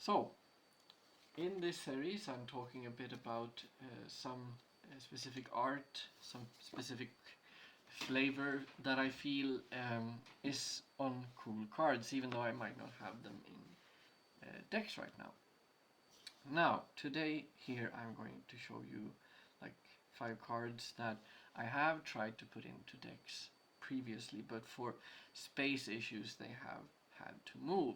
So, in this series I'm talking a bit about some specific art, some specific flavor that I feel is on cool cards, even though I might not have them in decks right now. Now, today here I'm going to show you like 5 cards that I have tried to put into decks previously, but for space issues they have had to move.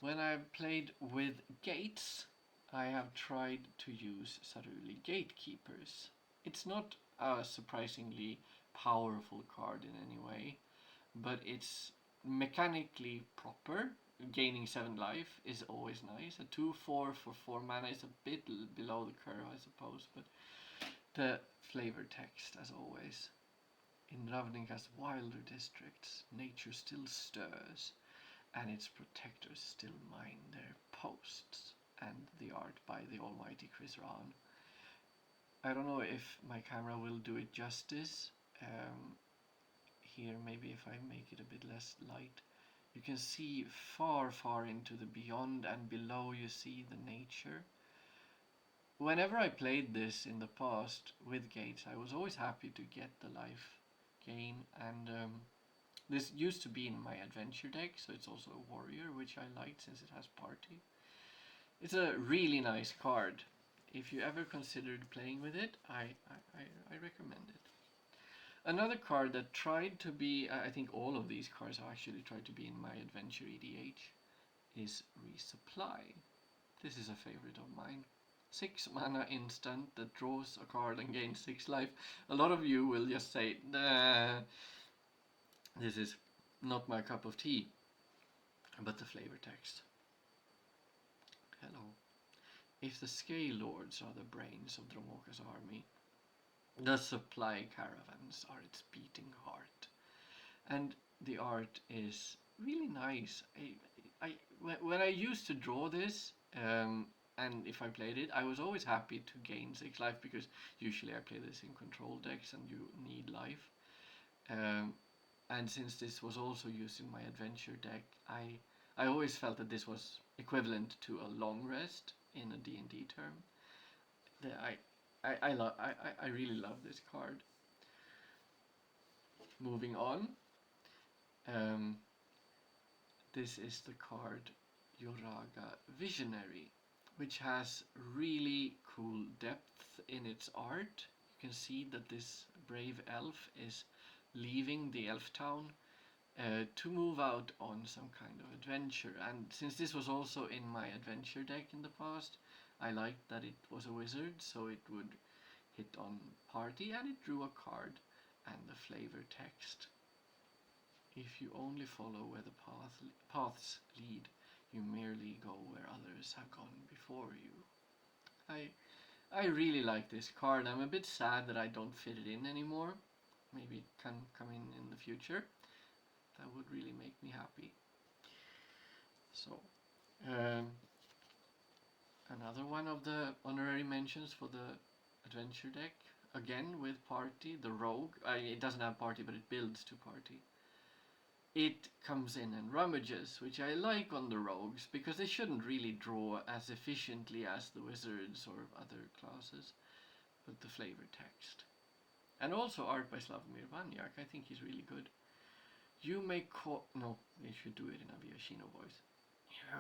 When I've played with gates, I have tried to use Saruli Gatekeepers. It's not a surprisingly powerful card in any way, but it's mechanically proper. Gaining 7 life is always nice. A 2/4 for 4 mana is a bit below the curve, I suppose, but the flavor text, as always. In Ravninga's wilder districts, nature still stirs, and its protectors still mind their posts. And the art by the almighty Chris Rahn. I don't know if my camera will do it justice. Here, maybe if I make it a bit less light, you can see far into the beyond, and below you see the nature. Whenever I played this in the past with gates, I was always happy to get the life gain, and this used to be in my adventure deck, so it's also a warrior, which I liked since it has party. It's a really nice card. If you ever considered playing with it, I recommend it. Another card that tried to be, I think all of these cards have actually tried to be in my Adventure EDH, is Resupply. This is a favorite of mine. 6 mana instant that draws a card and gains 6 life. A lot of you will just say, nah, this is not my cup of tea. But the flavor text. Hello. If the Scale Lords are the brains of Dromoka's army, the supply caravans are its beating heart. And the art is really nice. When I used to draw this, and if I played it, I was always happy to gain 6 life, because usually I play this in control decks and you need life. And since this was also used in my adventure deck, I always felt that this was equivalent to a long rest in a D&D term. I really love this card. Moving on, this is the card Yoraga Visionary, which has really cool depth in its art. You can see that this brave elf is leaving the elf town to move out on some kind of adventure. And since this was also in my adventure deck in the past, I liked that it was a wizard, so it would hit on party, and it drew a card and the flavor text. If you only follow where the paths lead, you merely go where others have gone before you. I really like this card. I'm a bit sad that I don't fit it in anymore. Maybe it can come in the future. That would really make me happy. So, another one of the honorary mentions for the adventure deck, again with party, the rogue. It doesn't have party, but it builds to party. It comes in and rummages, which I like on the rogues, because they shouldn't really draw as efficiently as the wizards or other classes, but the flavor text. And also art by Slavomir Vanyak. I think he's really good. You may call... No, they should do it in a Viashino voice. You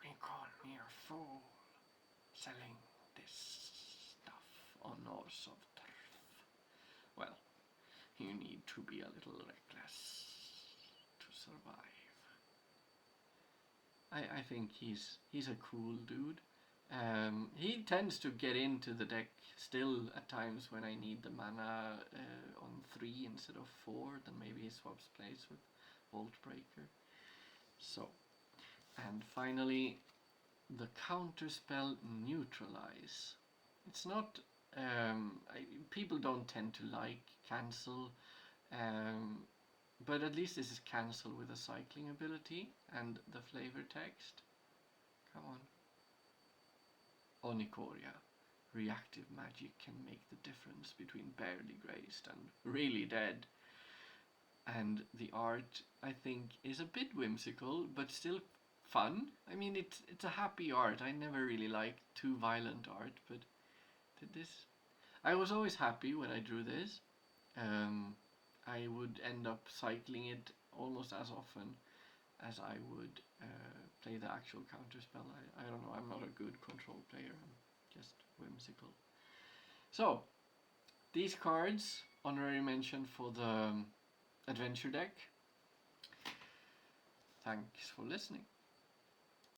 may call me a fool, selling this stuff on Norse of Turf. Well, you need to be a little reckless to survive. I think he's a cool dude. He tends to get into the deck still at times when I need the mana on 3 instead of 4. Then maybe he swaps place with Voltbreaker. So, and finally, the counterspell Neutralize. It's not... people don't tend to like cancel, but at least this is cancel with a cycling ability. And the flavor text, come on. Onychoria. Reactive magic can make the difference between barely grazed and really dead. And the art, I think, is a bit whimsical, but still fun. I mean, it's a happy art. I never really liked too violent art, but this, I was always happy when I drew this. I would end up cycling it almost as often as I would play the actual counterspell. I don't know, I'm not a good control player, I'm just whimsical. So, these cards, honorary mention for the adventure deck. Thanks for listening.